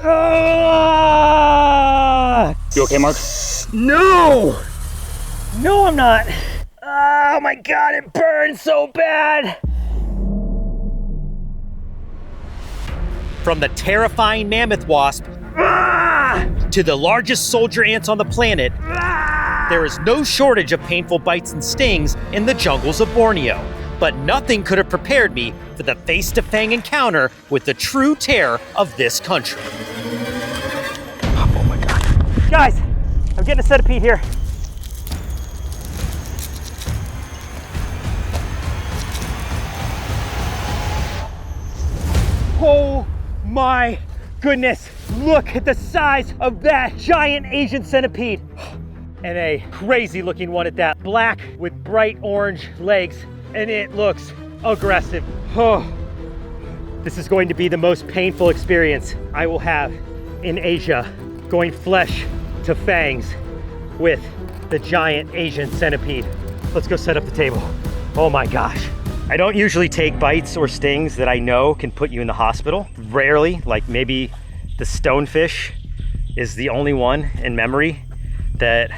You okay, Mark? No! No, I'm not. Oh my God, it burns so bad. From the terrifying mammoth wasp to the largest soldier ants on the planet, there is no shortage of painful bites and stings in the jungles of Borneo. But nothing could have prepared me for the face-to-fang encounter with the true terror of this country. Oh my God. Guys, I'm getting a centipede here. Oh my goodness, look at the size of that giant Asian centipede. And a crazy looking one at that, black with bright orange legs, and it looks aggressive. Oh, this is going to be the most painful experience I will have in Asia, going flesh to fangs with the giant Asian centipede. Let's go set up the table. Oh my gosh. I don't usually take bites or stings that I know can put you in the hospital. Rarely, like maybe the stonefish is the only one in memory that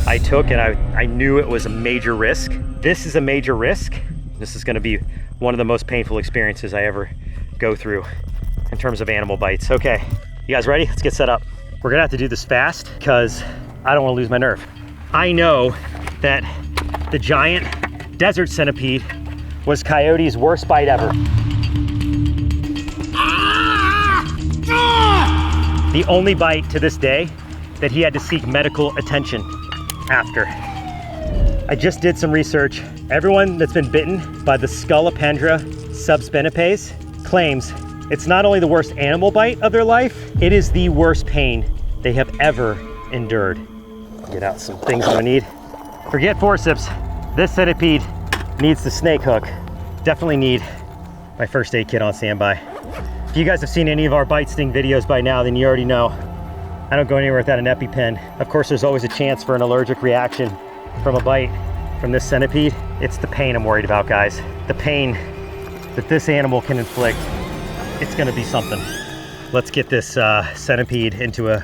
I took, and I knew it was a major risk. This is a major risk. This is gonna be one of the most painful experiences I ever go through in terms of animal bites. Okay, you guys ready? Let's get set up. We're gonna have to do this fast because I don't wanna lose my nerve. I know that the giant desert centipede was Coyote's worst bite ever. The only bite to this day that he had to seek medical attention after. I just did some research. Everyone that's been bitten by the Scolopendra subspinipes claims it's not only the worst animal bite of their life, it is the worst pain they have ever endured. Get out some things I'm gonna need. Forget forceps. This centipede needs the snake hook. Definitely need my first aid kit on standby. If you guys have seen any of our bite sting videos by now, then you already know I don't go anywhere without an EpiPen. Of course, there's always a chance for an allergic reaction from a bite from this centipede. It's the pain I'm worried about, guys. The pain that this animal can inflict, it's gonna be something. Let's get this centipede into a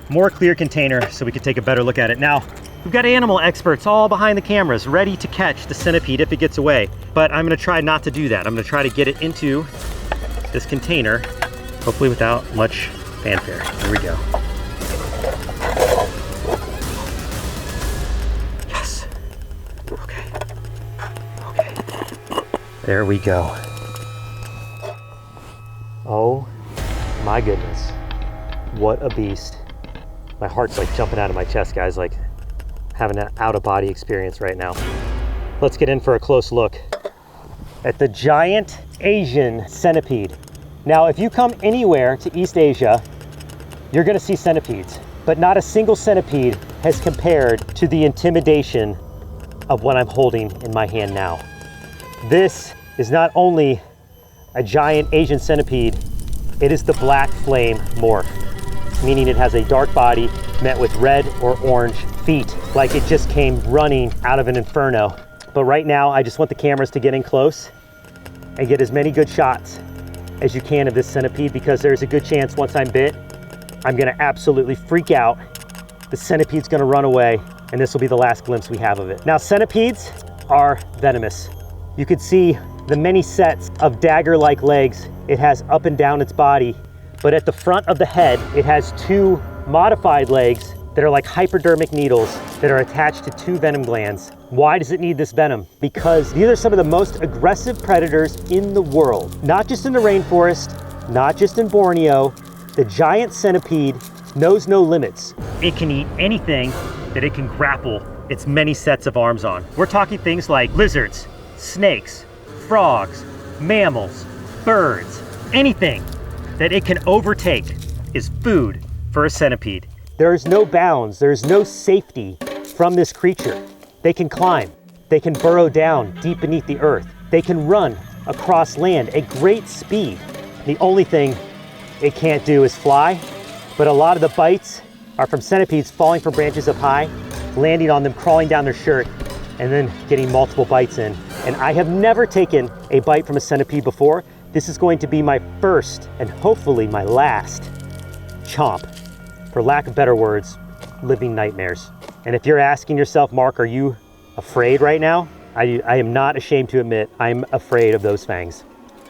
more clear container so we can take a better look at it. Now, we've got animal experts all behind the cameras ready to catch the centipede if it gets away, but I'm gonna try not to do that. I'm gonna try to get it into this container, hopefully without much fanfare. Here we go. Yes. Okay. Okay. There we go. Oh my goodness. What a beast. My heart's like jumping out of my chest, guys, like having an out-of-body experience right now. Let's get in for a close look at the giant Asian centipede. Now, if you come anywhere to East Asia, you're gonna see centipedes, but not a single centipede has compared to the intimidation of what I'm holding in my hand now. This is not only a giant Asian centipede, it is the black flame morph, meaning it has a dark body met with red or orange feet, like it just came running out of an inferno. But right now, I just want the cameras to get in close and get as many good shots as you can of this centipede, because there's a good chance once I'm bit, I'm gonna absolutely freak out. The centipede's gonna run away, and this will be the last glimpse we have of it. Now, centipedes are venomous. You could see the many sets of dagger-like legs it has up and down its body, but at the front of the head, it has two modified legs that are like hypodermic needles that are attached to two venom glands. Why does it need this venom? Because these are some of the most aggressive predators in the world. Not just in the rainforest, not just in Borneo. The giant centipede knows no limits. It can eat anything that it can grapple its many sets of arms on. We're talking things like lizards, snakes, frogs, mammals, birds, anything that it can overtake is food for a centipede. There's no bounds, there's no safety from this creature. They can climb, they can burrow down deep beneath the earth. They can run across land at great speed. The only thing it can't do is fly, but a lot of the bites are from centipedes falling from branches up high, landing on them, crawling down their shirt, and then getting multiple bites in. And I have never taken a bite from a centipede before. This is going to be my first and hopefully my last chomp. For lack of better words, living nightmares. And if you're asking yourself, Mark, are you afraid right now? I am not ashamed to admit I'm afraid of those fangs.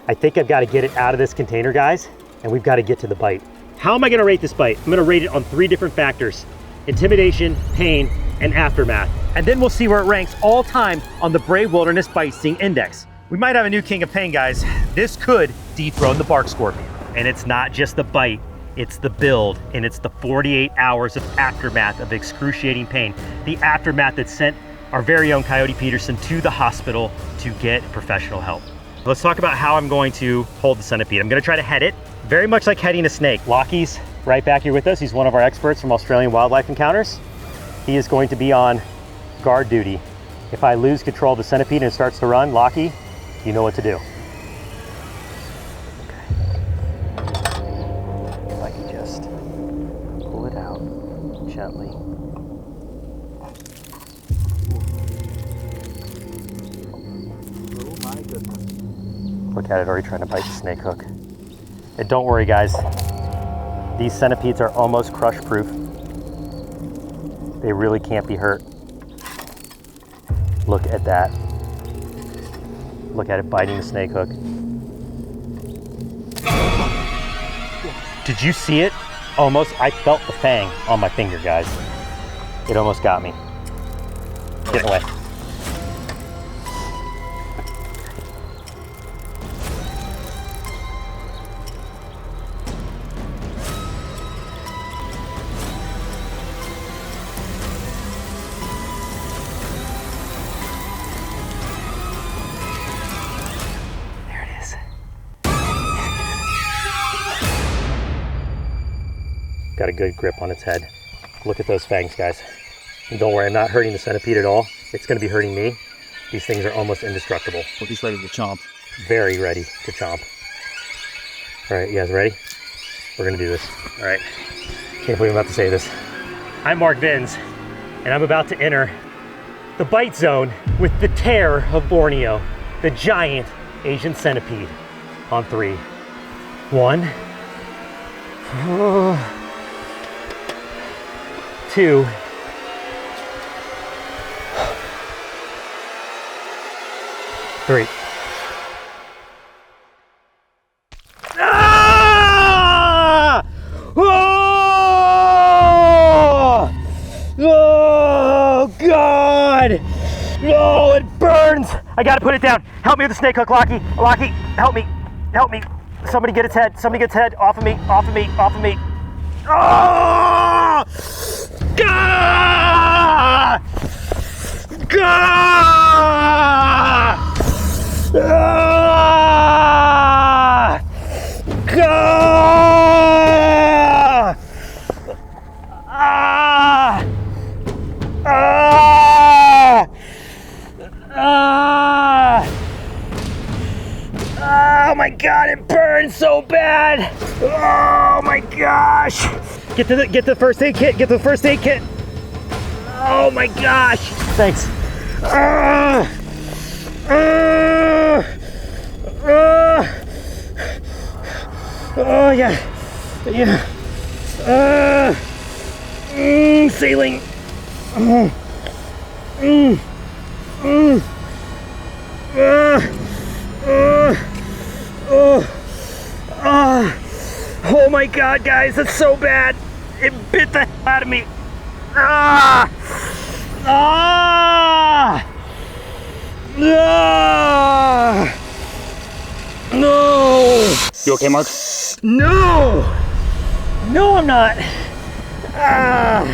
I think I've got to get it out of this container, guys, and we've got to get to the bite. How am I gonna rate this bite? I'm gonna rate it on 3 different factors: intimidation, pain, and aftermath. And then we'll see where it ranks all time on the Brave Wilderness Bite Sting Index. We might have a new king of pain, guys. This could dethrone the bark scorpion. And it's not just the bite, it's the build, and it's the 48 hours of aftermath of excruciating pain. The aftermath that sent our very own Coyote Peterson to the hospital to get professional help. Let's talk about how I'm going to hold the centipede. I'm gonna try to head it, very much like heading a snake. Lockie's right back here with us. He's one of our experts from Australian Wildlife Encounters. He is going to be on guard duty. If I lose control of the centipede and it starts to run, Lockie, you know what to do. Okay. If I can just pull it out gently. Oh my goodness. Look at it, already trying to bite the snake hook. And don't worry, guys. These centipedes are almost crush proof. They really can't be hurt. Look at that. Look at it biting the snake hook. Did you see it? Almost, I felt the fang on my finger, guys. It almost got me. Get away. Got a good grip on its head. Look at those fangs, guys. And don't worry, I'm not hurting the centipede at all. It's gonna be hurting me. These things are almost indestructible. Well, he's ready to chomp. Very ready to chomp. All right, you guys ready? We're gonna do this. All right, can't believe I'm about to say this. I'm Mark Vins, and I'm about to enter the bite zone with the terror of Borneo, the giant Asian centipede. On 3. 1. 2. 3. Ah! Oh! Oh God! Oh, it burns! I gotta put it down. Help me with the snake hook, Lockie. Lockie, help me. Help me. Somebody get its head. Somebody get its head off of me. Off of me. Off of me. Oh! Gah! Gah! Ah! Gah! Ah! Ah! Ah! Oh my God, it burns so bad. Oh my gosh. Get the first aid kit, get the first aid kit. Oh my gosh. Thanks. Oh yeah. Yeah. Saline. Oh my God, guys, that's so bad. It bit the hell out of me. Ah! Ah! Ah! No! You okay, Mark? No! No, I'm not. Ah!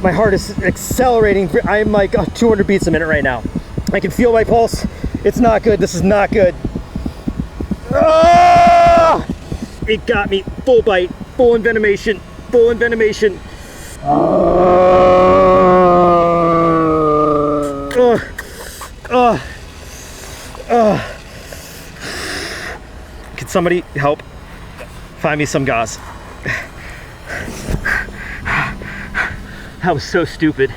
My heart is accelerating. I'm like 200 beats a minute right now. I can feel my pulse. It's not good. This is not good. Ah! It got me. Full bite, full envenomation, full envenomation. Can somebody help find me some gauze? That was so stupid.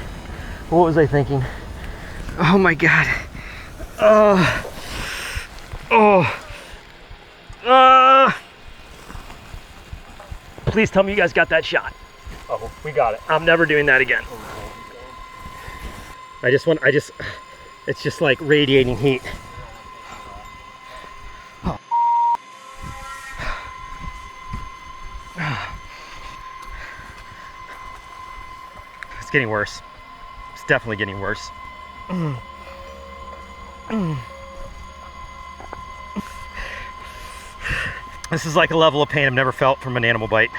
What was I thinking? Oh my God. Please tell me you guys got that shot. Oh, we got it. I'm never doing that again. It's just like radiating heat. Oh. It's getting worse. It's definitely getting worse. This is like a level of pain I've never felt from an animal bite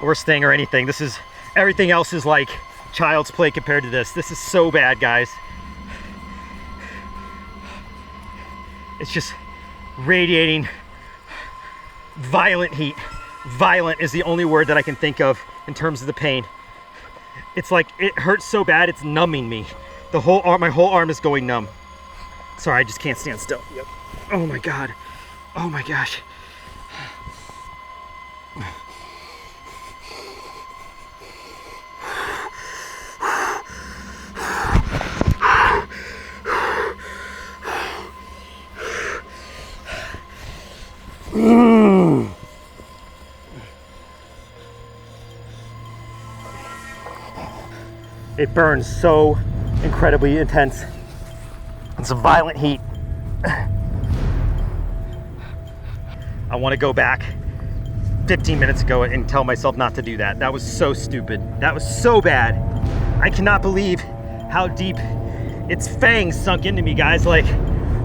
or sting or anything. Everything else is like child's play compared to this. This is so bad, guys. It's just radiating violent heat. Violent is the only word that I can think of in terms of the pain. It's like, it hurts so bad, it's numbing me. The whole arm, my whole arm is going numb. Sorry, I just can't stand still. Yep. Oh my God. Oh my gosh. It burns so incredibly intense. It's a violent heat. I want to go back 15 minutes ago and tell myself not to do that. That was so stupid. That was so bad. I cannot believe how deep its fangs sunk into me, guys. Like,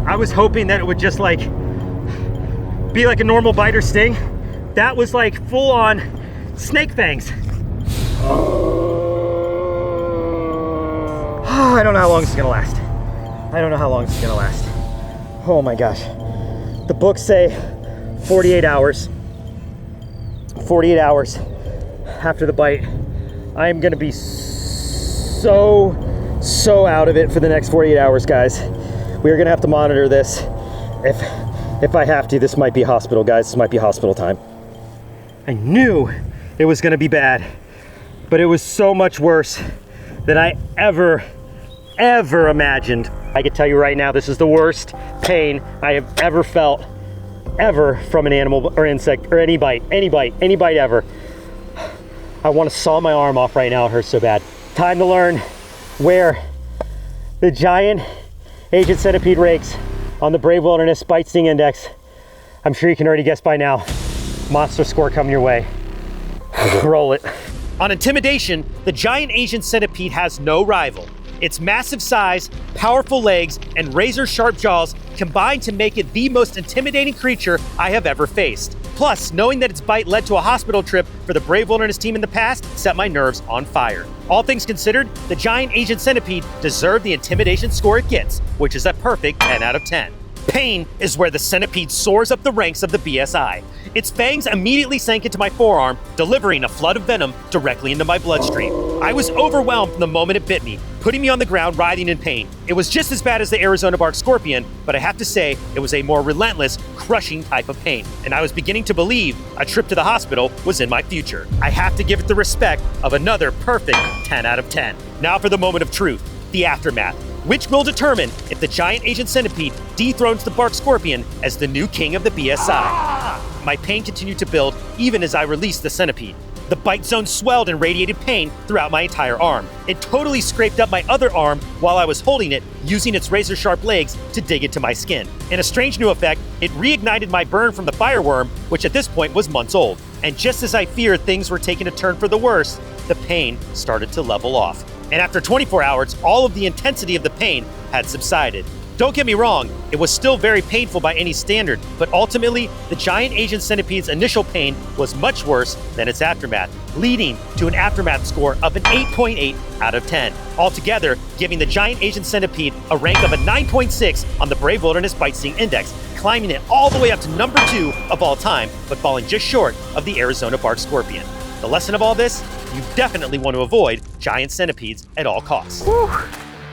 I was hoping that it would just like be like a normal bite or sting. That was like full on snake fangs. I don't know how long this is gonna last. I don't know how long this is gonna last. Oh my gosh. The books say 48 hours. 48 hours after the bite. I am gonna be so out of it for the next 48 hours, guys. We are gonna have to monitor this. If I have to, this might be hospital, guys. This might be hospital time. I knew it was gonna be bad, but it was so much worse than I ever imagined. I can tell you right now, this is the worst pain I have ever felt, ever, from an animal or insect or any bite ever. I want to saw my arm off right now. It hurts so bad. Time to learn where the Giant Asian Centipede ranks on the Brave Wilderness Bite Sting Index. I'm sure you can already guess by now. Monster score coming your way. Roll it. On intimidation, the Giant Asian Centipede has no rival. Its massive size, powerful legs, and razor-sharp jaws combine to make it the most intimidating creature I have ever faced. Plus, knowing that its bite led to a hospital trip for the Brave Wilderness team in the past set my nerves on fire. All things considered, the Giant Asian Centipede deserved the intimidation score it gets, which is a perfect 10 out of 10. Pain is where the centipede soars up the ranks of the BSI. Its fangs immediately sank into my forearm, delivering a flood of venom directly into my bloodstream. I was overwhelmed from the moment it bit me, putting me on the ground writhing in pain. It was just as bad as the Arizona bark scorpion, but I have to say it was a more relentless, crushing type of pain, and I was beginning to believe a trip to the hospital was in my future. I have to give it the respect of another perfect 10 out of 10. Now for the moment of truth, the aftermath, which will determine if the Giant Asian Centipede dethrones the bark scorpion as the new king of the BSI. My pain continued to build even as I released the centipede. The bite zone swelled and radiated pain throughout my entire arm. It totally scraped up my other arm while I was holding it, using its razor-sharp legs to dig into my skin. In a strange new effect, it reignited my burn from the fireworm, which at this point was months old. And just as I feared things were taking a turn for the worse, the pain started to level off. And after 24 hours, all of the intensity of the pain had subsided. Don't get me wrong, it was still very painful by any standard, but ultimately, the Giant Asian Centipede's initial pain was much worse than its aftermath, leading to an aftermath score of an 8.8 out of 10. Altogether, giving the Giant Asian Centipede a rank of a 9.6 on the Brave Wilderness Bite Sting Index, climbing it all the way up to number 2 of all time, but falling just short of the Arizona bark scorpion. The lesson of all this? You definitely want to avoid giant centipedes at all costs. Whew.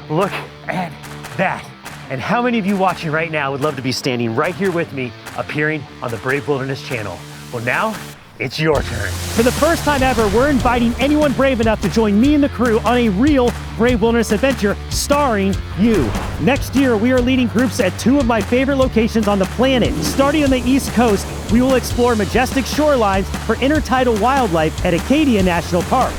Look at that. And how many of you watching right now would love to be standing right here with me, appearing on the Brave Wilderness channel? Well, now it's your turn. For the first time ever, we're inviting anyone brave enough to join me and the crew on a real Brave Wilderness adventure starring you. Next year, we are leading groups at 2 of my favorite locations on the planet. Starting on the East Coast, we will explore majestic shorelines for intertidal wildlife at Acadia National Park.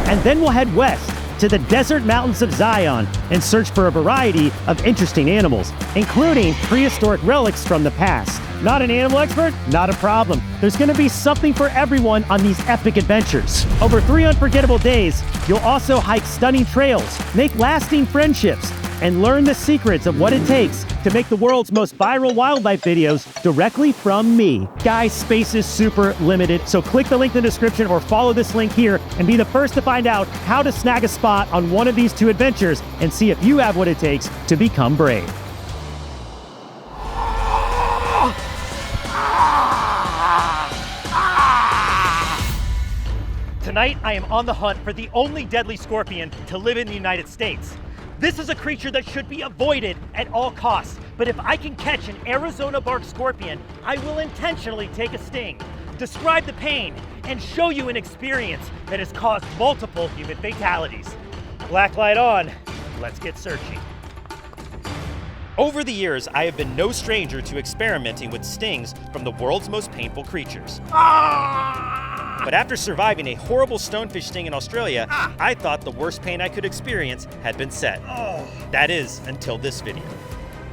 And then we'll head west to the desert mountains of Zion and search for a variety of interesting animals, including prehistoric relics from the past. Not an animal expert? Not a problem. There's gonna be something for everyone on these epic adventures. Over 3 unforgettable days, you'll also hike stunning trails, make lasting friendships, and learn the secrets of what it takes to make the world's most viral wildlife videos directly from me. Guys, space is super limited, so click the link in the description or follow this link here and be the first to find out how to snag a spot on one of these 2 adventures and see if you have what it takes to become brave. Tonight, I am on the hunt for the only deadly scorpion to live in the United States. This is a creature that should be avoided at all costs, but if I can catch an Arizona bark scorpion, I will intentionally take a sting, describe the pain, and show you an experience that has caused multiple human fatalities. Black light on, let's get searching. Over the years, I have been no stranger to experimenting with stings from the world's most painful creatures. But after surviving a horrible stonefish sting in Australia, I thought the worst pain I could experience had been set. That is, until this video.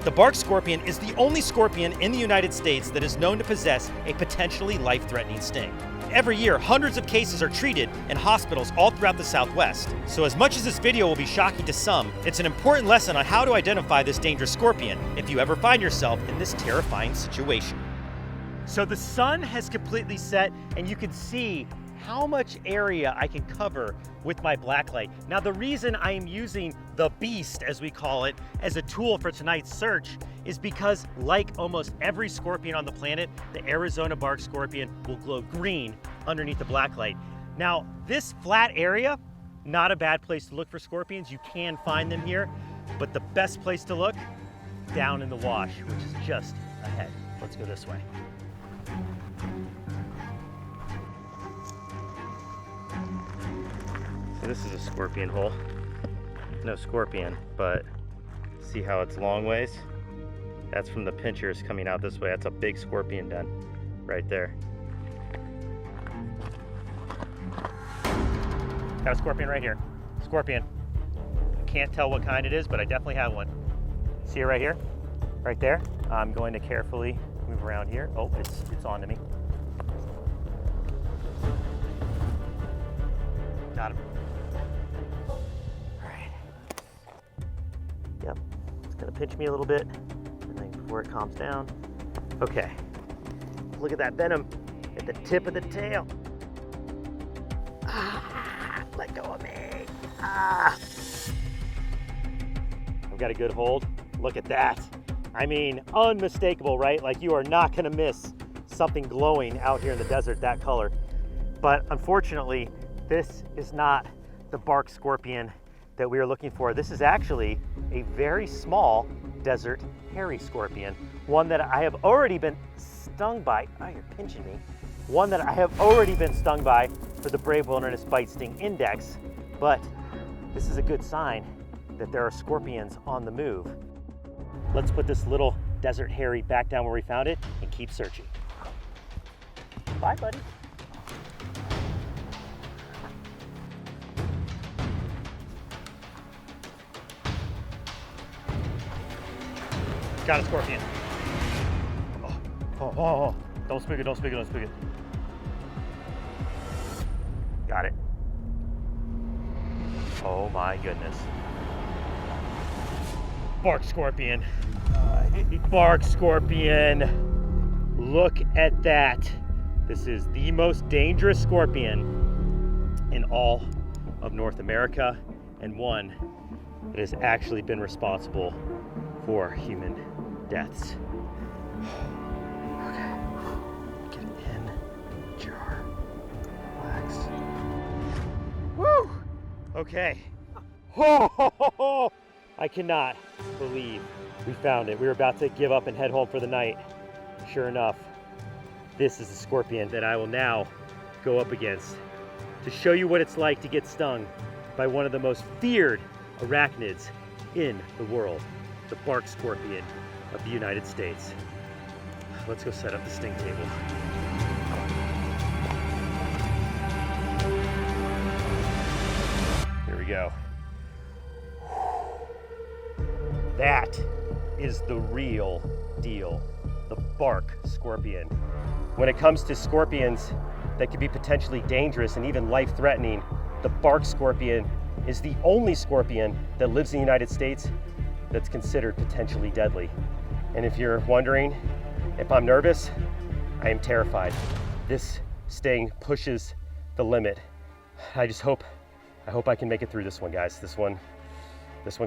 The bark scorpion is the only scorpion in the United States that is known to possess a potentially life-threatening sting. Every year, hundreds of cases are treated in hospitals all throughout the Southwest. So as much as this video will be shocking to some, it's an important lesson on how to identify this dangerous scorpion if you ever find yourself in this terrifying situation. So the sun has completely set, and you can see how much area I can cover with my blacklight. Now, the reason I am using the beast, as we call it, as a tool for tonight's search is because, like almost every scorpion on the planet, the Arizona bark scorpion will glow green underneath the blacklight. Now, this flat area, not a bad place to look for scorpions. You can find them here, but the best place to look, down in the wash, which is just ahead. Let's go this way. So this is a scorpion hole. No scorpion, but see how it's long ways? That's from the pinchers coming out this way. That's a big scorpion den right there. Got a scorpion right here. Scorpion. I can't tell what kind it is, but I definitely have one. See it right here? Right there? I'm going to carefully move around here. Oh, it's on to me. Got him. All right. Yep, it's gonna pinch me a little bit, and then before it calms down. Okay, look at that venom at the tip of the tail. Let go of me. I've got a good hold. Look at that. I mean, unmistakable, right? Like, you are not gonna miss something glowing out here in the desert that color. But unfortunately, this is not the bark scorpion that we are looking for. This is actually a very small desert hairy scorpion, one that I have already been stung by. Oh, you're pinching me. One that I have already been stung by for the Brave Wilderness Bite Sting Index, but this is a good sign that there are scorpions on the move. Let's put this little desert hairy back down where we found it and keep searching. Bye, buddy. Got a scorpion. Oh. Don't spook it, don't spook it, don't spook it. Got it. Oh my goodness. Bark scorpion. Bark scorpion. Look at that. This is the most dangerous scorpion in all of North America, and one that has actually been responsible for human deaths. Okay, get in jar. Relax. Woo! Okay. Oh, I cannot believe we found it. We were about to give up and head home for the night. Sure enough, this is the scorpion that I will now go up against to show you what it's like to get stung by one of the most feared arachnids in the world. the bark scorpion of the United States. Let's go set up the sting table. Here we go. That is the real deal, the bark scorpion. When it comes to scorpions that could be potentially dangerous and even life-threatening, the bark scorpion is the only scorpion that lives in the United States that's considered potentially deadly. And if you're wondering if I'm nervous, I am terrified. This sting pushes the limit. I hope I can make it through this one, guys. This one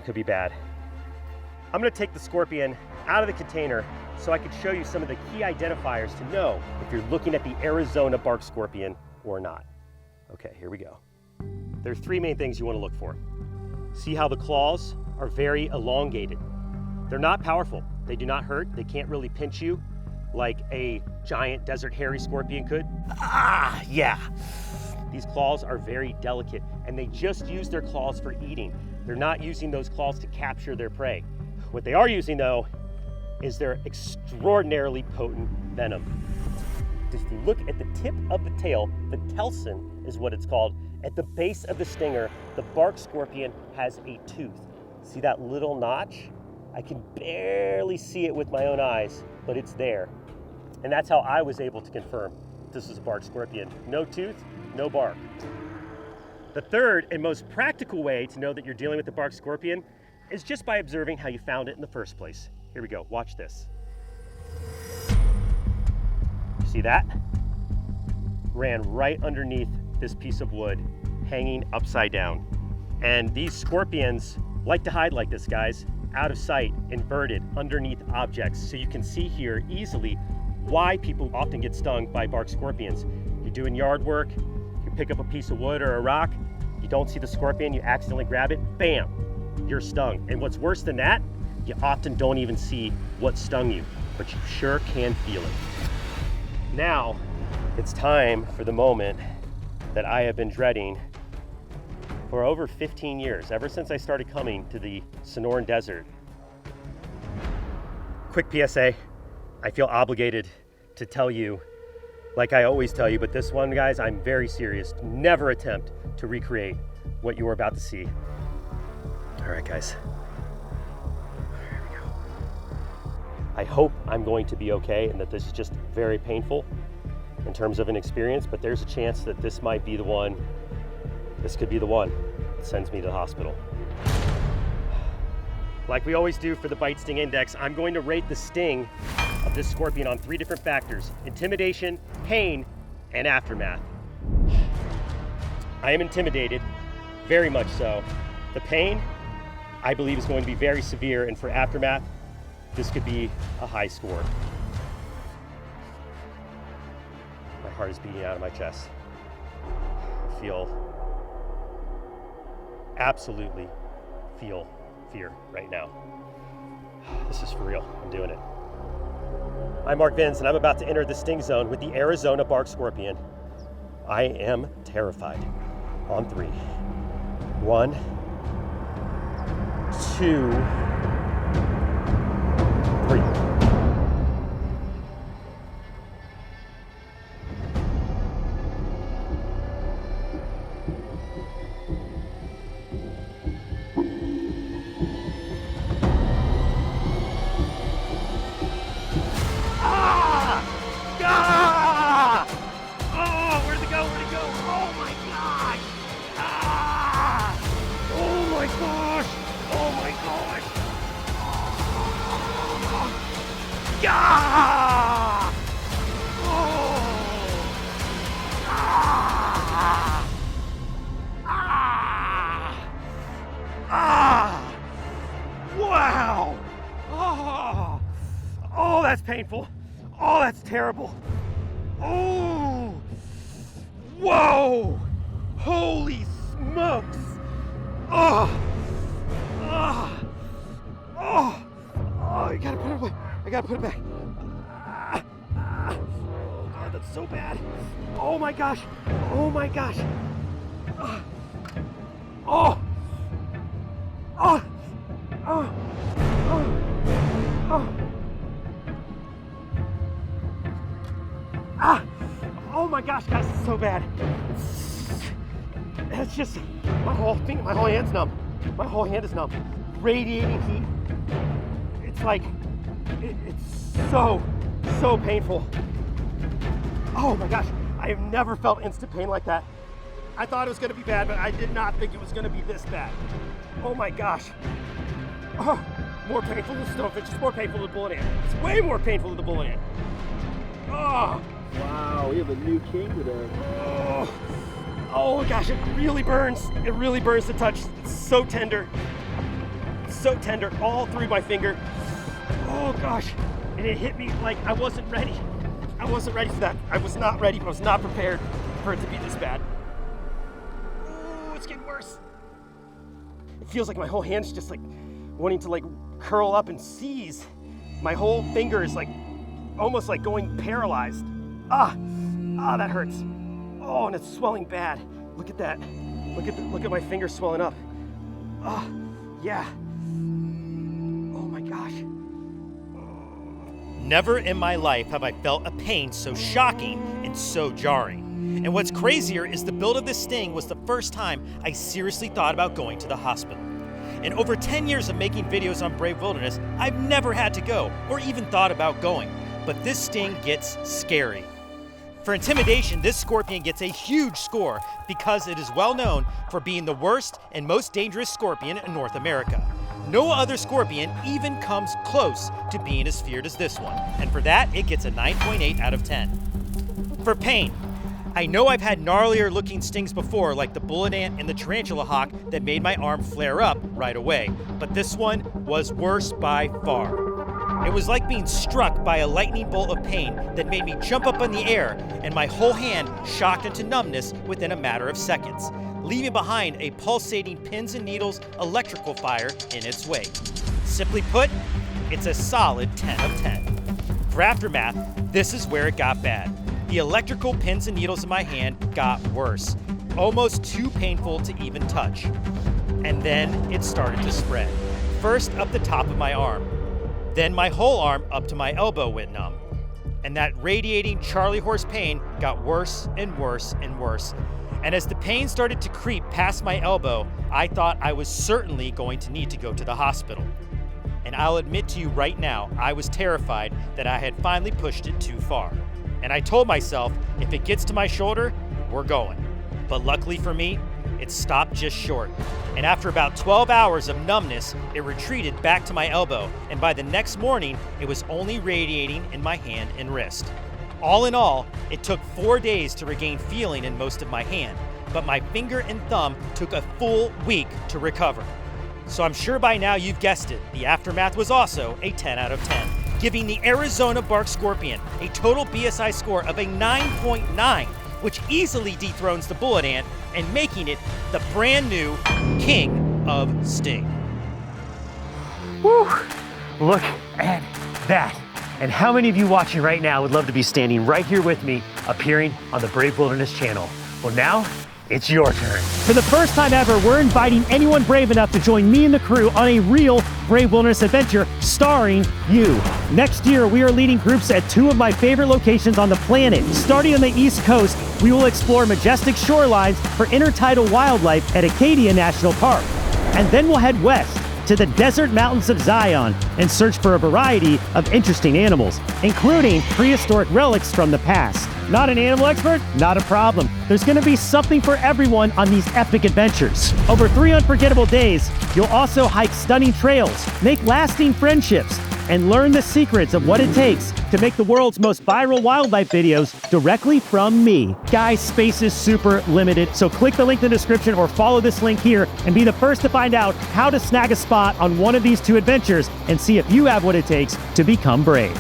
could be bad. I'm gonna take the scorpion out of the container so I can show you some of the key identifiers to know if you're looking at the Arizona bark scorpion or not. Okay, here we go. There's three main things you want to look for. See how the claws are very elongated. They're not powerful. They do not hurt. They can't really pinch you like a giant desert hairy scorpion could. Ah, yeah. These claws are very delicate, and they just use their claws for eating. They're not using those claws to capture their prey. What they are using, though, is their extraordinarily potent venom. If you look at the tip of the tail, the telson is what it's called. At the base of the stinger, the bark scorpion has a tooth. See that little notch? I can barely see it with my own eyes, but it's there. And that's how I was able to confirm this is a bark scorpion. No tooth, no bark. The third and most practical way to know that you're dealing with the bark scorpion is just by observing how you found it in the first place. Here we go, watch this. See that? Ran right underneath this piece of wood, hanging upside down. And these scorpions like to hide like this, guys, out of sight, inverted, underneath objects. So you can see here easily why people often get stung by bark scorpions. You're doing yard work, you pick up a piece of wood or a rock, you don't see the scorpion, you accidentally grab it, bam, you're stung. And what's worse than that, you often don't even see what stung you, but you sure can feel it. Now, it's time for the moment that I have been dreading for over 15 years, ever since I started coming to the Sonoran Desert. Quick PSA, I feel obligated to tell you, like I always tell you, but this one, guys, I'm very serious. Never attempt to recreate what you are about to see. All right, guys. Here we go. I hope I'm going to be okay and that this is just very painful in terms of an experience, but there's a chance that this might be the one, this could be the one that sends me to the hospital. Like we always do for the Bite Sting Index, I'm going to rate the sting of this scorpion on 3 different factors: intimidation, pain, and aftermath. I am intimidated, very much so. The pain, I believe, is going to be very severe, and for aftermath, this could be a high score. My heart is beating out of my chest. I absolutely feel fear right now. This is for real, I'm doing it. I'm Mark Vins, and I'm about to enter the sting zone with the Arizona bark scorpion. I am terrified. On 3. 1, 2, 3. Yeah! Oh! Ah! Ah! Ah! Wow! Oh! Oh, that's painful. Oh, that's terrible. Oh! Whoa! Holy smokes! Oh! Oh! Oh! Oh, you gotta put it away. I gotta put it back. Oh God, that's so bad. Oh my gosh. Oh my gosh. Oh. Oh. Oh. Oh. my gosh, guys, it's so bad. It's just, my whole hand's numb. My whole hand is numb. Radiating heat. It's like, it's so painful. Oh my gosh, I have never felt instant pain like that. I thought it was gonna be bad, but I did not think it was gonna be this bad. Oh my gosh. Oh, more painful than stonefish, it's more painful than bullet ant. It's way more painful than the bullet ant. Oh. Wow, we have a new king today. Oh gosh, it really burns. It really burns to touch. It's so tender. So tender all through my finger. Oh gosh, and it hit me like I wasn't ready. I wasn't ready for that. I was not ready. I was not prepared for it to be this bad. Oh, it's getting worse. It feels like my whole hand's just like wanting to like curl up and seize. My whole finger is like almost like going paralyzed. That hurts. Oh, and it's swelling bad. Look at that. Look at my finger swelling up. Yeah. Oh my gosh. Never in my life have I felt a pain so shocking and so jarring. And what's crazier is the build of this sting was the first time I seriously thought about going to the hospital. In over 10 years of making videos on Brave Wilderness, I've never had to go or even thought about going. But this sting gets scary. For intimidation, this scorpion gets a huge score because it is well known for being the worst and most dangerous scorpion in North America. No other scorpion even comes close to being as feared as this one, and for that, it gets a 9.8 out of 10. For pain, I know I've had gnarlier looking stings before, like the bullet ant and the tarantula hawk that made my arm flare up right away, but this one was worse by far. It was like being struck by a lightning bolt of pain that made me jump up in the air and my whole hand shocked into numbness within a matter of seconds, leaving behind a pulsating pins and needles electrical fire in its wake. Simply put, it's a solid 10 of 10. For aftermath, this is where it got bad. The electrical pins and needles in my hand got worse, almost too painful to even touch. And then it started to spread. First up the top of my arm, then my whole arm up to my elbow went numb. And that radiating Charlie horse pain got worse and worse and worse. And as the pain started to creep past my elbow, I thought I was certainly going to need to go to the hospital. And I'll admit to you right now, I was terrified that I had finally pushed it too far. And I told myself, if it gets to my shoulder, we're going. But luckily for me, it stopped just short. And after about 12 hours of numbness, it retreated back to my elbow. And by the next morning, it was only radiating in my hand and wrist. All in all, it took 4 days to regain feeling in most of my hand, but my finger and thumb took a full week to recover. So I'm sure by now you've guessed it, the aftermath was also a 10 out of 10, giving the Arizona bark scorpion a total BSI score of a 9.9, which easily dethrones the bullet ant and making it the brand new king of sting. Woo! Look at that. And how many of you watching right now would love to be standing right here with me, appearing on the Brave Wilderness channel? Well, now it's your turn. For the first time ever, we're inviting anyone brave enough to join me and the crew on a real Brave Wilderness adventure starring you. Next year, we are leading groups at 2 of my favorite locations on the planet. Starting on the East Coast, we will explore majestic shorelines for intertidal wildlife at Acadia National Park. And then we'll head west to the desert mountains of Zion and search for a variety of interesting animals, including prehistoric relics from the past. Not an animal expert? Not a problem. There's gonna be something for everyone on these epic adventures. Over 3 unforgettable days, you'll also hike stunning trails, make lasting friendships, and learn the secrets of what it takes to make the world's most viral wildlife videos directly from me. Guys, space is super limited, so click the link in the description or follow this link here and be the first to find out how to snag a spot on one of these 2 adventures and see if you have what it takes to become brave.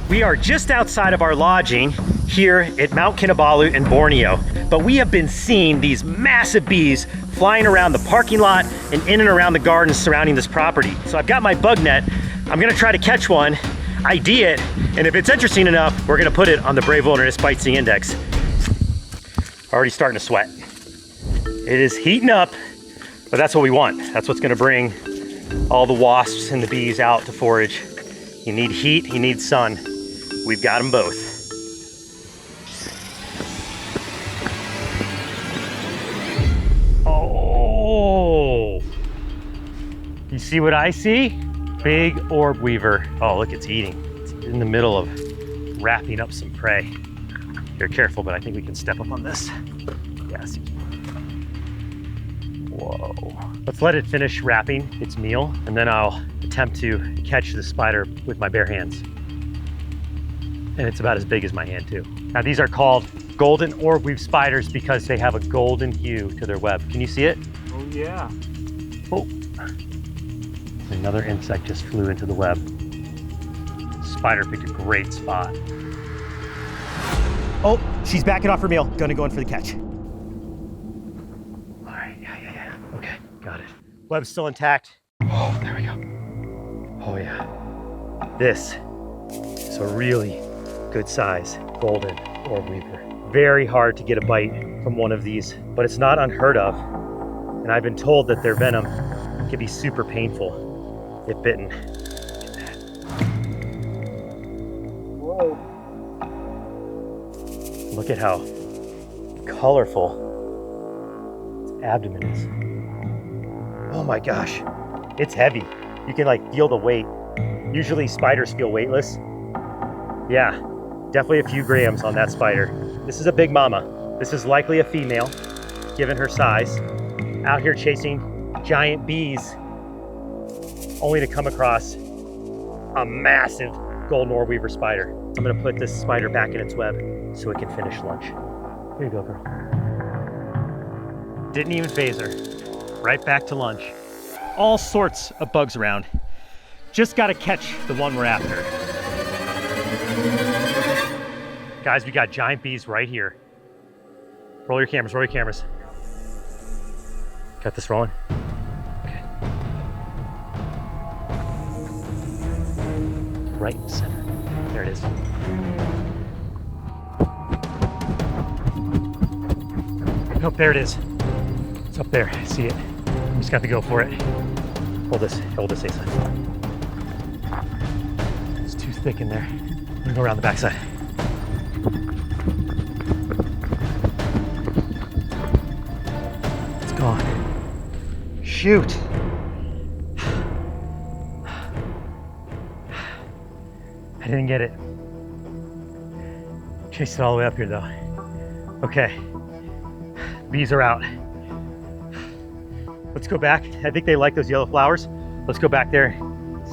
We are just outside of our lodging here at Mount Kinabalu in Borneo, but we have been seeing these massive bees flying around the parking lot and in and around the gardens surrounding this property. So I've got my bug net. I'm gonna try to catch one, ID it, and if it's interesting enough, we're gonna put it on the Brave Wilderness Bite Sting Index. Already starting to sweat. It is heating up, but that's what we want. That's what's gonna bring all the wasps and the bees out to forage. You need heat, you need sun. We've got them both. You see what I see? Big orb weaver. Oh, look, it's eating. It's in the middle of wrapping up some prey. You're careful, but I think we can step up on this. Yes. Whoa. Let's let it finish wrapping its meal, and then I'll attempt to catch the spider with my bare hands. And it's about as big as my hand too. Now these are called golden orb weave spiders because they have a golden hue to their web. Can you see it? Oh yeah. Oh. Another insect just flew into the web. Spider picked a great spot. Oh, she's backing off her meal. Gonna go in for the catch. All right, yeah. Okay, got it. Web's still intact. Oh, there we go. Oh yeah. This is a really good size golden orb weaver. Very hard to get a bite from one of these, but it's not unheard of. And I've been told that their venom can be super painful if bitten. Whoa. Look at how colorful its abdomen is. Oh my gosh, it's heavy. You can like feel the weight. Usually spiders feel weightless. Yeah, definitely a few grams on that spider. This is a big mama. This is likely a female, given her size. Out here chasing giant bees, only to come across a massive golden orb weaver spider. I'm gonna put this spider back in its web so it can finish lunch. Here you go, girl. Didn't even phase her. Right back to lunch. All sorts of bugs around. Just gotta catch the one we're after. Guys, we got giant bees right here. Roll your cameras, roll your cameras. Got this rolling? Okay. Right in the center. There it is. Oh, there it is. It's up there, I see it. I'm just got to go for it. Hold this, Asa. It's too thick in there. I'm gonna go around the backside. It's gone. Shoot. I didn't get it. Chased it all the way up here though. Okay, bees are out. Let's go back. I think they like those yellow flowers. Let's go back there,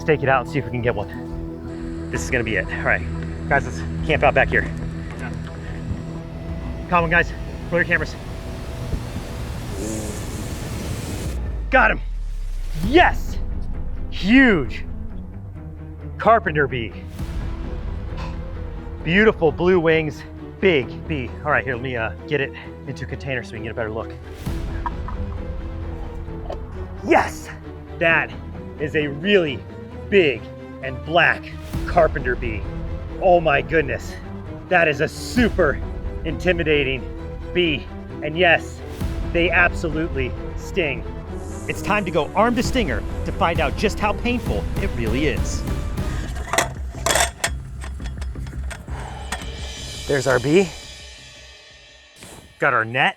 stake it out and see if we can get one. This is gonna be it. All right, guys, let's camp out back here. Yeah. Come on, guys, roll your cameras. Got him. Yes, huge Carpenter bee. Beautiful blue wings, big bee. All right, here, let me get it into a container so we can get a better look. Yes, that is a really big and black Carpenter bee. Oh my goodness, that is a super intimidating bee. And yes, they absolutely sting. It's time to go arm to stinger to find out just how painful it really is. There's our bee. Got our net.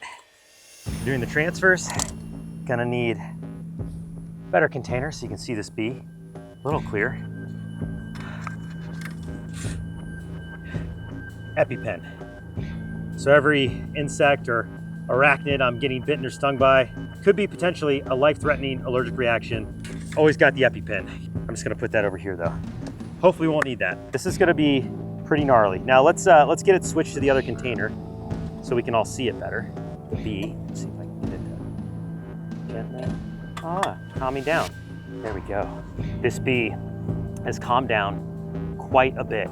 Doing the transfers. Gonna need a better container so you can see this bee. A little clear. EpiPen. So every insect or arachnid I'm getting bitten or stung by could be potentially a life-threatening allergic reaction. Always got the EpiPen. I'm just gonna put that over here though. Hopefully we won't need that. This is gonna be pretty gnarly. Now let's get it switched to the other container so we can all see it better. The bee, let's see if I can get it gently. Calming down. There we go. This bee has calmed down quite a bit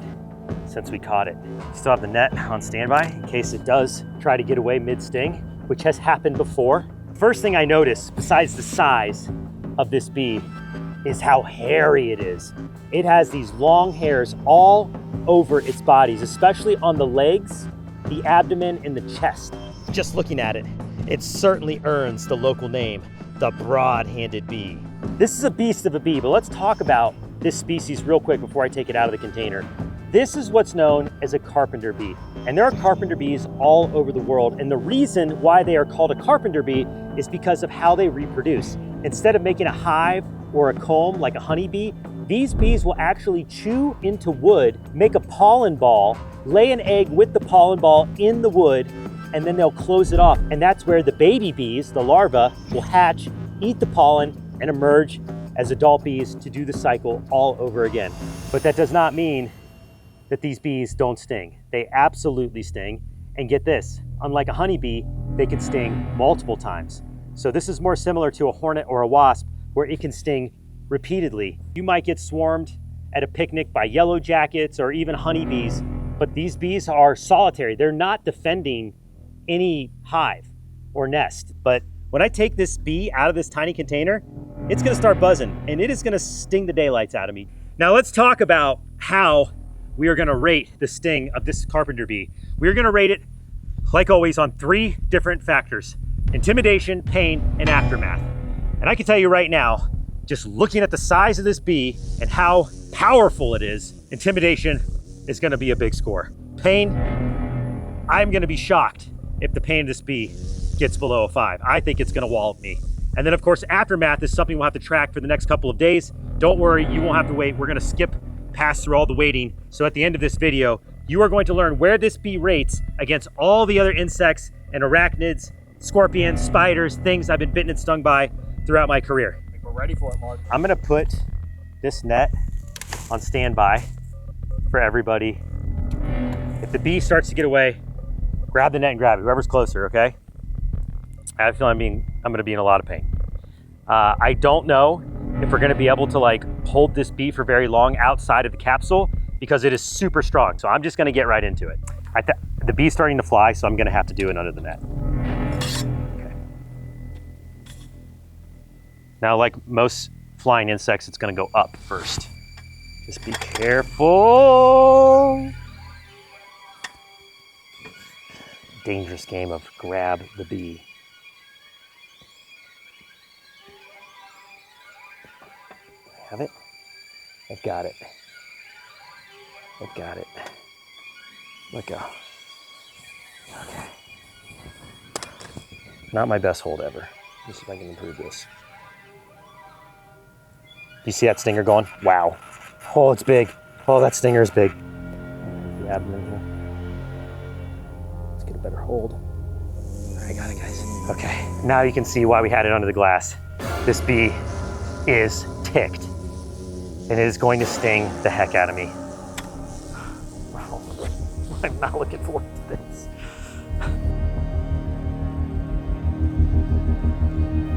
since we caught it. Still have the net on standby in case it does try to get away mid-sting, which has happened before. First thing I noticed, besides the size of this bee, is how hairy it is. It has these long hairs all over its bodies, especially on the legs, the abdomen, and the chest. Just looking at it, it certainly earns the local name, the broad-handed bee. This is a beast of a bee, but let's talk about this species real quick before I take it out of the container. This is what's known as a carpenter bee. And there are carpenter bees all over the world. And the reason why they are called a carpenter bee is because of how they reproduce. Instead of making a hive or a comb like a honeybee, these bees will actually chew into wood, make a pollen ball, lay an egg with the pollen ball in the wood, and then they'll close it off. And that's where the baby bees, the larvae, will hatch, eat the pollen, and emerge as adult bees to do the cycle all over again. But that does not mean that these bees don't sting. They absolutely sting. And get this, unlike a honeybee, they can sting multiple times. So this is more similar to a hornet or a wasp, where it can sting repeatedly. You might get swarmed at a picnic by yellow jackets or even honeybees, but these bees are solitary. They're not defending any hive or nest. But when I take this bee out of this tiny container, it's gonna start buzzing and it is gonna sting the daylights out of me. Now let's talk about how we are gonna rate the sting of this carpenter bee. We're gonna rate it, like always, on 3 different factors: intimidation, pain, and aftermath. And I can tell you right now, just looking at the size of this bee and how powerful it is, intimidation is gonna be a big score. Pain, I'm gonna be shocked if the pain of this bee gets below a 5. I think it's gonna wallop me. And then of course, aftermath is something we'll have to track for the next couple of days. Don't worry, you won't have to wait. We're gonna skip past through all the waiting. So at the end of this video, you are going to learn where this bee rates against all the other insects and arachnids, scorpions, spiders, things I've been bitten and stung by throughout my career. I think we're ready for it, Mark. I'm gonna put this net on standby for everybody. If the bee starts to get away, grab the net and grab it, whoever's closer, okay? I have a feeling I'm gonna be in a lot of pain. I don't know if we're gonna be able to like hold this bee for very long outside of the capsule because it is super strong. So I'm just gonna get right into it. The bee's starting to fly, so I'm gonna have to do it under the net. Okay. Now, like most flying insects, it's gonna go up first. Just be careful. Dangerous game of grab the bee. Have it? I've got it. I've got it. Let go. Okay. Not my best hold ever. Let's see if I can improve this. You see that stinger going? Wow. Oh, it's big. Oh, that stinger is big. The abdomen here. Let's get a better hold. I got it, guys. Okay. Now you can see why we had it under the glass. This bee is ticked. And it is going to sting the heck out of me. Wow. I'm not looking forward to this.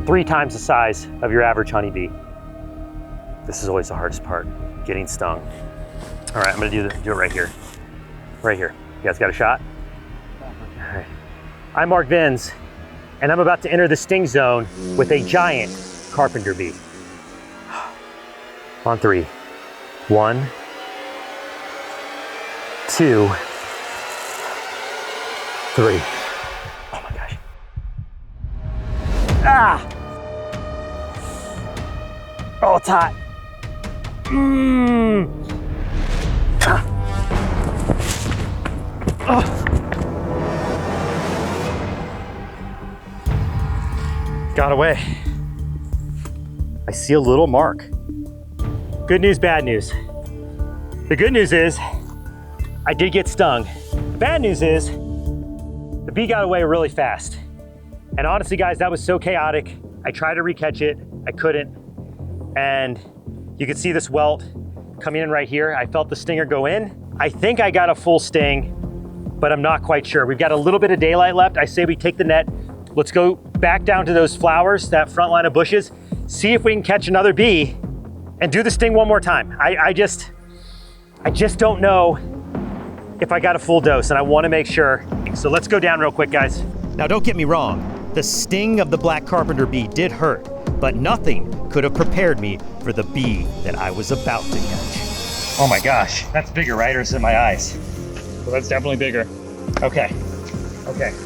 3 times the size of your average honeybee. This is always the hardest part, getting stung. All right, I'm gonna do it right here. Right here. You guys got a shot? All right. I'm Mark Vins, and I'm about to enter the sting zone with a giant carpenter bee. On 3. 1, 2, 3. Oh my gosh. Ah! Oh, it's hot. Ah. Oh. Got away. I see a little mark. Good news, bad news. The good news is I did get stung. The bad news is the bee got away really fast. And honestly, guys, that was so chaotic. I tried to recatch it, I couldn't. And you can see this welt coming in right here. I felt the stinger go in. I think I got a full sting, but I'm not quite sure. We've got a little bit of daylight left. I say we take the net. Let's go back down to those flowers, that front line of bushes, see if we can catch another bee and do the sting one more time. I just don't know if I got a full dose, and I wanna make sure. So let's go down real quick, guys. Now don't get me wrong, the sting of the black carpenter bee did hurt, but nothing could have prepared me for the bee that I was about to catch. Oh my gosh, that's bigger, right? Or is it my eyes? Well, that's definitely bigger. Okay,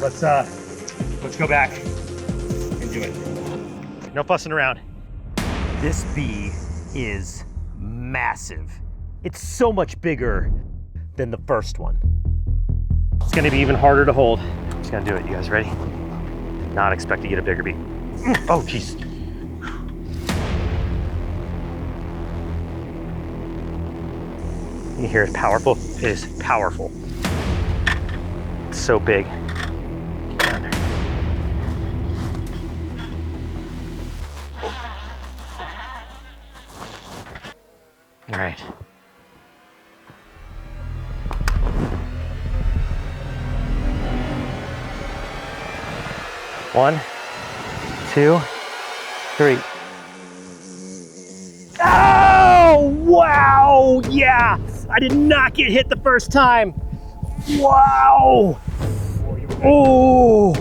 let's go back and do it. No fussing around. This bee is massive. It's so much bigger than the first one. It's gonna be even harder to hold. I'm just gonna do it. You guys ready? Did not expect to get a bigger beat. Oh, jeez. You hear it's powerful? It is powerful. It's so big. Down there. All right. One, two, three. Oh, wow, yeah. I did not get hit the first time. Wow. Oh,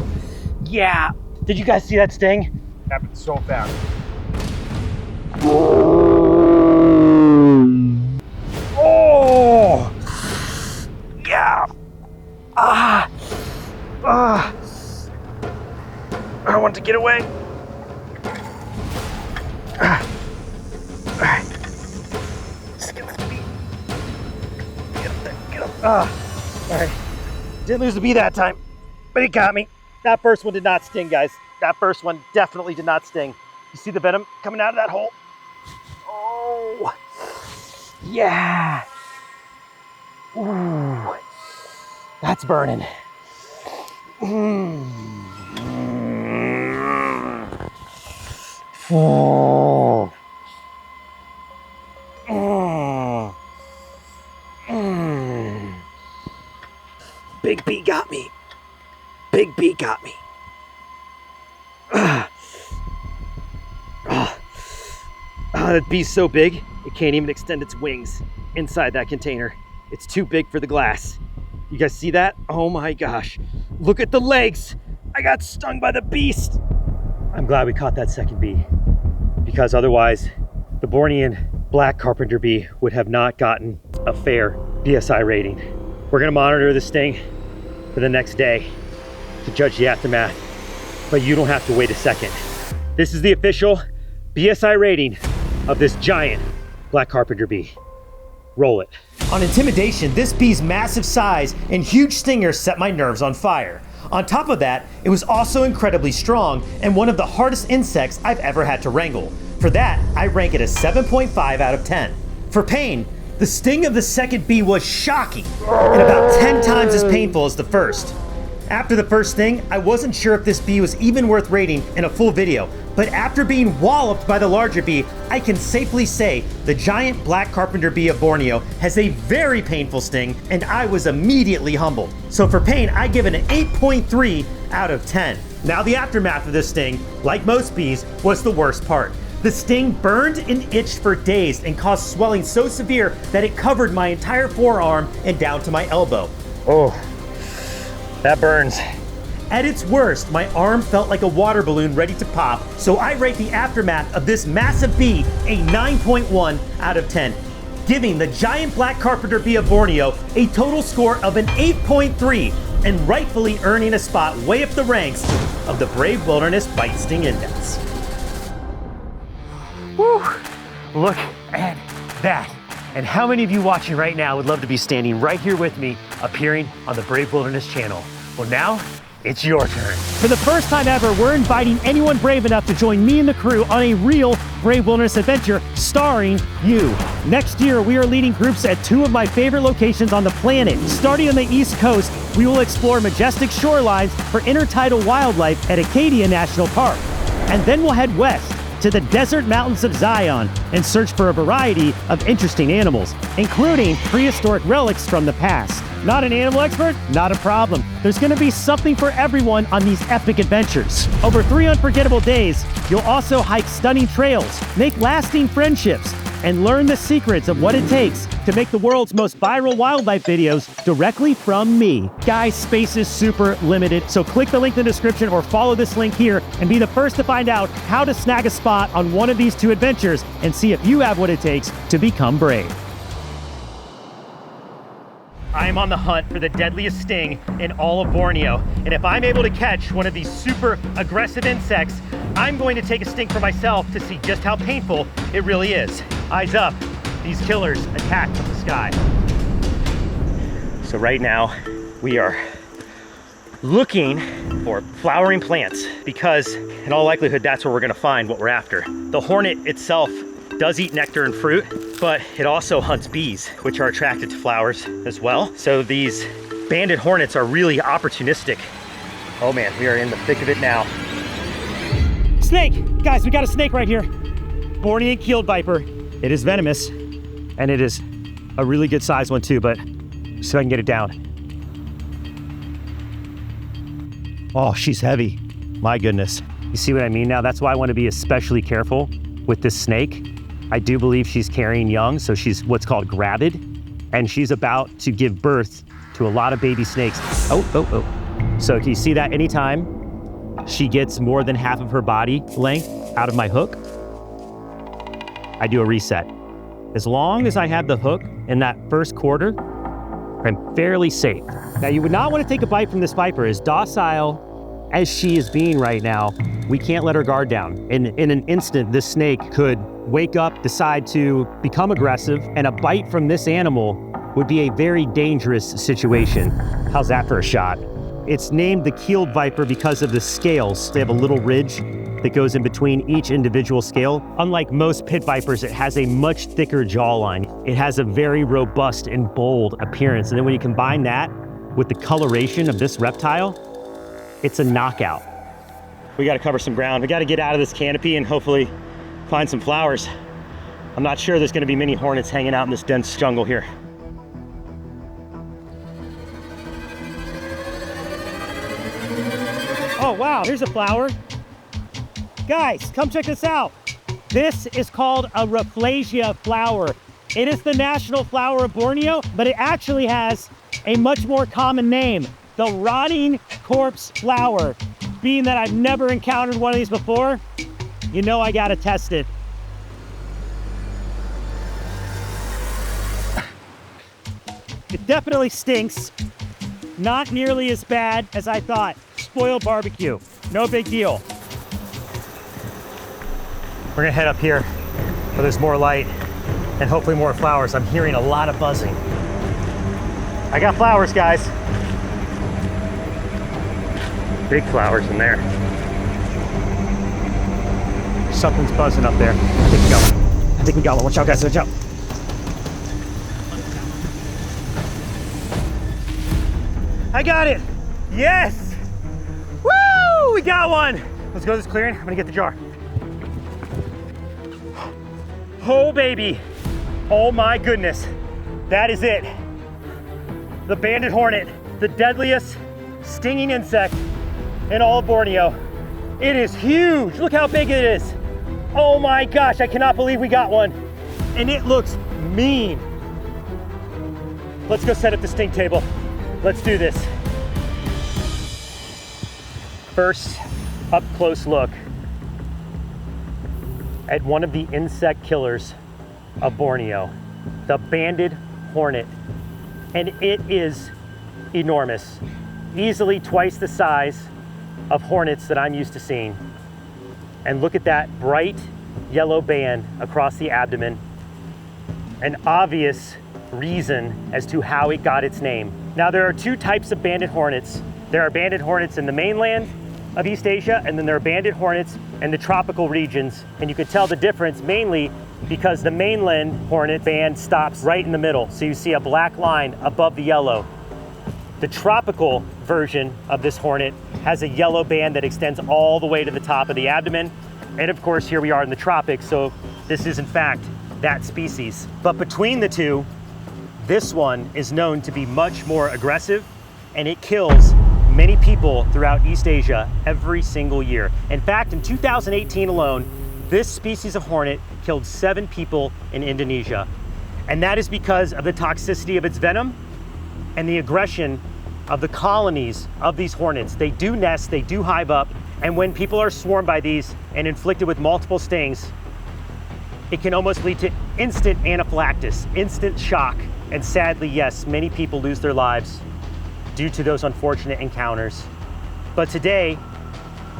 yeah. Did you guys see that sting? Happened so fast. Oh, yeah. I want to get away. All right. Just get this bee. Get up there, get up. All right. Didn't lose the bee that time, but it got me. That first one did not sting, guys. That first one definitely did not sting. You see the venom coming out of that hole? Oh, yeah. Ooh, that's burning. Oh. Big bee got me. Big bee got me. That bee's so big, it can't even extend its wings inside that container. It's too big for the glass. You guys see that? Oh my gosh. Look at the legs. I got stung by the beast. I'm glad we caught that second bee, because otherwise the Bornean black carpenter bee would have not gotten a fair BSI rating. We're gonna monitor this thing for the next day to judge the aftermath, but you don't have to wait a second. This is the official BSI rating of this giant black carpenter bee. Roll it. On intimidation, this bee's massive size and huge stinger set my nerves on fire. On top of that, it was also incredibly strong and one of the hardest insects I've ever had to wrangle. For that, I rank it a 7.5 out of 10. For pain, the sting of the second bee was shocking and about 10 times as painful as the first. After the first sting, I wasn't sure if this bee was even worth rating in a full video, but after being walloped by the larger bee, I can safely say the giant black carpenter bee of Borneo has a very painful sting, and I was immediately humbled. So for pain, I give it an 8.3 out of 10. Now the aftermath of this sting, like most bees, was the worst part. The sting burned and itched for days and caused swelling so severe that it covered my entire forearm and down to my elbow. Oh, that burns. At its worst, my arm felt like a water balloon ready to pop, so I rate the aftermath of this massive bee a 9.1 out of 10, giving the giant black carpenter bee of Borneo a total score of an 8.3 and rightfully earning a spot way up the ranks of the Brave Wilderness Bite Sting Index. Whew, look at that. And how many of you watching right now would love to be standing right here with me, appearing on the Brave Wilderness channel? Well, now it's your turn. For the first time ever, we're inviting anyone brave enough to join me and the crew on a real Brave Wilderness adventure starring you. Next year, we are leading groups at 2 of my favorite locations on the planet. Starting on the East Coast, we will explore majestic shorelines for intertidal wildlife at Acadia National Park. And then we'll head west to the desert mountains of Zion and search for a variety of interesting animals, including prehistoric relics from the past. Not an animal expert? Not a problem. There's gonna be something for everyone on these epic adventures. Over 3 unforgettable days, you'll also hike stunning trails, make lasting friendships, and learn the secrets of what it takes to make the world's most viral wildlife videos directly from me. Guys, space is super limited, so click the link in the description or follow this link here and be the first to find out how to snag a spot on one of these 2 adventures and see if you have what it takes to become brave. I am on the hunt for the deadliest sting in all of Borneo, and if I'm able to catch one of these super aggressive insects, I'm going to take a sting for myself to see just how painful it really is. Eyes up, these killers attack from the sky. So right now we are looking for flowering plants because in all likelihood, that's where we're gonna find what we're after. The hornet itself does eat nectar and fruit, but it also hunts bees, which are attracted to flowers as well. So these banded hornets are really opportunistic. Oh man, we are in the thick of it now. Snake! Guys, we got a snake right here. Borneo keeled viper. It is venomous, and it is a really good sized one too, but see if I can get it down. Oh, she's heavy. My goodness. You see what I mean now? That's why I want to be especially careful with this snake. I do believe she's carrying young, so she's what's called gravid, and she's about to give birth to a lot of baby snakes. Oh. So can you see that anytime she gets more than half of her body length out of my hook, I do a reset. As long as I have the hook in that first quarter, I'm fairly safe. Now, you would not want to take a bite from this viper. As docile as she is being right now, we can't let her guard down. In an instant, this snake could wake up, decide to become aggressive, and a bite from this animal would be a very dangerous situation. How's that for a shot? It's named the keeled viper because of the scales. They have a little ridge that goes in between each individual scale. Unlike most pit vipers, it has a much thicker jawline. It has a very robust and bold appearance. And then when you combine that with the coloration of this reptile, it's a knockout. We gotta cover some ground. We gotta get out of this canopy and hopefully find some flowers. I'm not sure there's gonna be many hornets hanging out in this dense jungle here. Oh wow, here's a flower. Guys, come check this out. This is called a Rafflesia flower. It is the national flower of Borneo, but it actually has a much more common name, the rotting corpse flower. Being that I've never encountered one of these before, you know I gotta test it. It definitely stinks. Not nearly as bad as I thought. Spoiled barbecue, no big deal. We're gonna head up here where there's more light and hopefully more flowers. I'm hearing a lot of buzzing. I got flowers, guys. Big flowers in there. Something's buzzing up there. I think we got one. Watch out, guys, watch out. I got it. Yes. Woo, we got one. Let's go to this clearing. I'm gonna get the jar. Oh, baby. Oh my goodness. That is it. The banded hornet, the deadliest stinging insect in all of Borneo. It is huge. Look how big it is. Oh my gosh, I cannot believe we got one. And it looks mean. Let's go set up the stink table. Let's do this. First, up close look at one of the insect killers of Borneo, the banded hornet. And it is enormous, easily twice the size of hornets that I'm used to seeing. And look at that bright yellow band across the abdomen. An obvious reason as to how it got its name. Now, there are two types of banded hornets. There are banded hornets in the mainland of East Asia, and then there are banded hornets in the tropical regions. And you could tell the difference mainly because the mainland hornet band stops right in the middle. So you see a black line above the yellow. The tropical version of this hornet has a yellow band that extends all the way to the top of the abdomen. And of course, here we are in the tropics, so this is in fact that species. But between the two, this one is known to be much more aggressive, and it kills many people throughout East Asia every single year. In fact, in 2018 alone, this species of hornet killed 7 people in Indonesia. And that is because of the toxicity of its venom and the aggression of the colonies of these hornets. They do nest, they do hive up, and when people are swarmed by these and inflicted with multiple stings, it can almost lead to instant anaphylaxis, instant shock. And sadly, yes, many people lose their lives due to those unfortunate encounters. But today,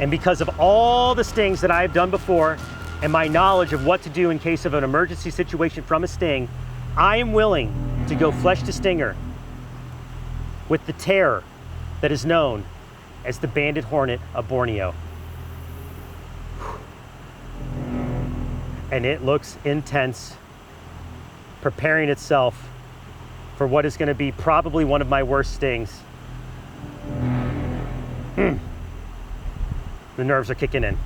and because of all the stings that I have done before and my knowledge of what to do in case of an emergency situation from a sting, I am willing to go flesh to stinger with the terror that is known as the banded hornet of Borneo. And it looks intense, preparing itself for what is going to be probably one of my worst stings. The nerves are kicking in.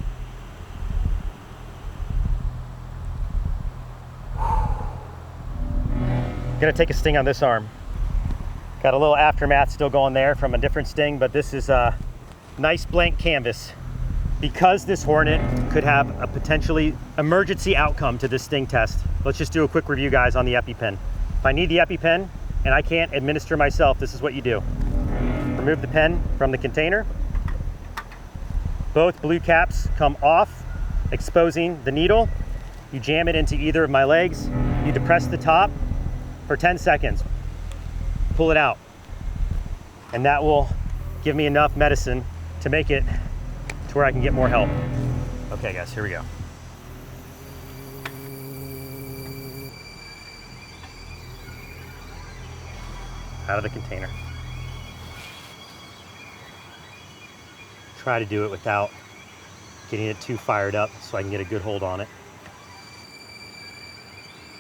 Gonna take a sting on this arm. Got a little aftermath still going there from a different sting, but this is a nice blank canvas. Because this hornet could have a potentially emergency outcome to this sting test, let's just do a quick review, guys, on the EpiPen. If I need the EpiPen and I can't administer myself, this is what you do. Remove the pen from the container. Both blue caps come off, exposing the needle. You jam it into either of my legs. You depress the top for 10 seconds. Pull it out. And that will give me enough medicine to make it to where I can get more help. Okay, guys, here we go. Out of the container. Try to do it without getting it too fired up so I can get a good hold on it.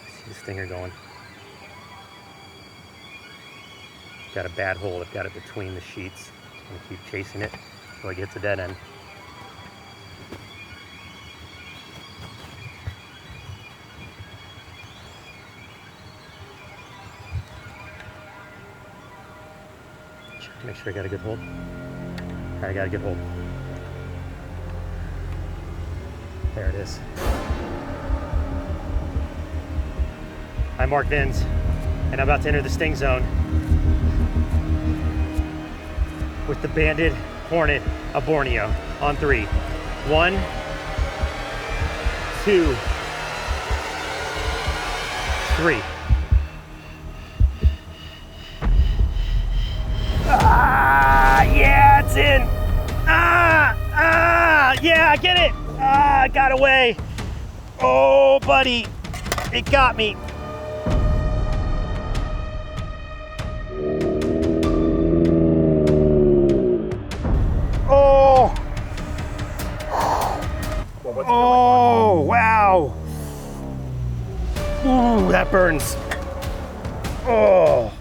See the stinger going. Got a bad hold. I've got it between the sheets. I'm gonna keep chasing it until I get to dead end. Check to make sure I got a good hold. I got a good hold. There it is. I'm Mark Vins, and I'm about to enter the sting zone with the banded hornet of Borneo on 3. 1, 2, 3. Yeah, it's in. Yeah, I get it. I got away. Oh, buddy, it got me. Oh. Oh, wow. Ooh, that burns. Oh,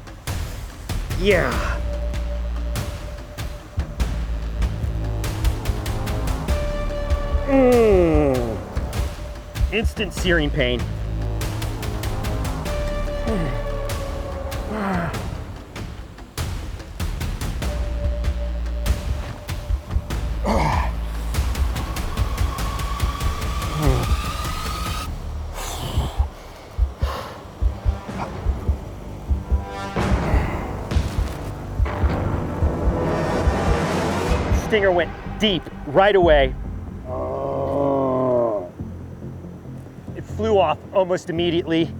yeah. Instant searing pain. Stinger went deep right away. It flew off almost immediately.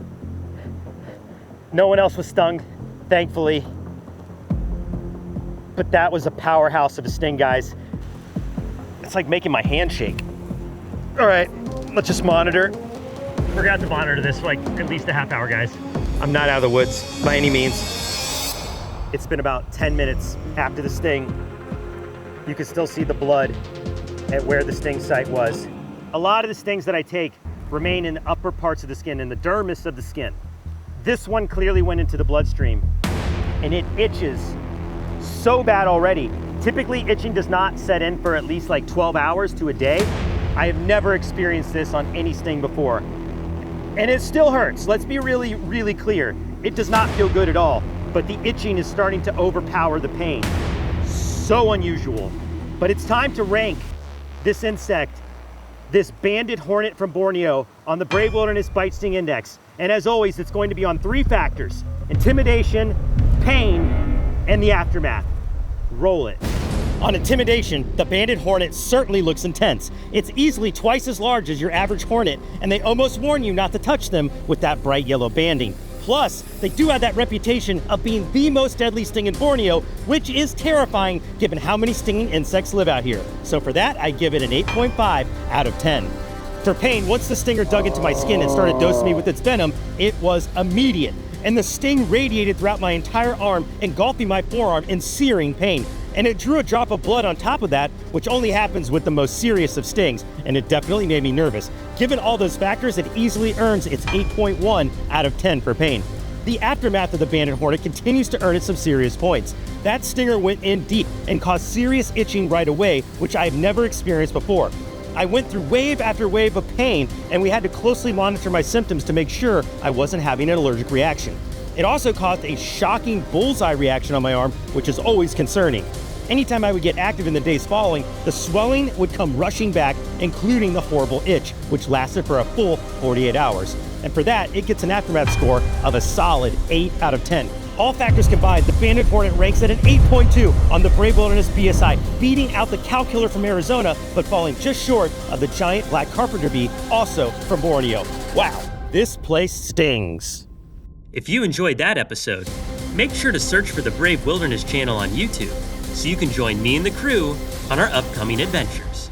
No one else was stung, thankfully. But that was a powerhouse of a sting, guys. It's like making my hand shake. All right, let's just monitor. Forgot to monitor this for like at least a half hour, guys. I'm not out of the woods by any means. It's been about 10 minutes after the sting. You can still see the blood at where the sting site was. A lot of the stings that I take remain in the upper parts of the skin, in the dermis of the skin. This one clearly went into the bloodstream, and it itches so bad already. Typically, itching does not set in for at least like 12 hours to a day. I have never experienced this on any sting before. And it still hurts. Let's be really, really clear. It does not feel good at all, but the itching is starting to overpower the pain. So unusual. But it's time to rank this insect, this banded hornet from Borneo, on the Brave Wilderness Bite Sting Index. And as always, it's going to be on 3 factors: intimidation, pain, and the aftermath. Roll it. On intimidation, the banded hornet certainly looks intense. It's easily twice as large as your average hornet, and they almost warn you not to touch them with that bright yellow banding. Plus, they do have that reputation of being the most deadly sting in Borneo, which is terrifying given how many stinging insects live out here. So for that, I give it an 8.5 out of 10. For pain, once the stinger dug into my skin and started dosing me with its venom, it was immediate. and the sting radiated throughout my entire arm, engulfing my forearm in searing pain. And it drew a drop of blood on top of that, which only happens with the most serious of stings, and it definitely made me nervous. Given all those factors, it easily earns its 8.1 out of 10 for pain. The aftermath of the Banded Hornet continues to earn it some serious points. That stinger went in deep and caused serious itching right away, which I have never experienced before. I went through wave after wave of pain, and we had to closely monitor my symptoms to make sure I wasn't having an allergic reaction. It also caused a shocking bullseye reaction on my arm, which is always concerning. Anytime I would get active in the days following, the swelling would come rushing back, including the horrible itch, which lasted for a full 48 hours. And for that, it gets an aftermath score of a solid 8 out of 10. All factors combined, the Banded Hornet ranks at an 8.2 on the Brave Wilderness BSI, beating out the cow killer from Arizona, but falling just short of the giant black carpenter bee, also from Borneo. Wow, this place stings. If you enjoyed that episode, make sure to search for the Brave Wilderness channel on YouTube so you can join me and the crew on our upcoming adventures.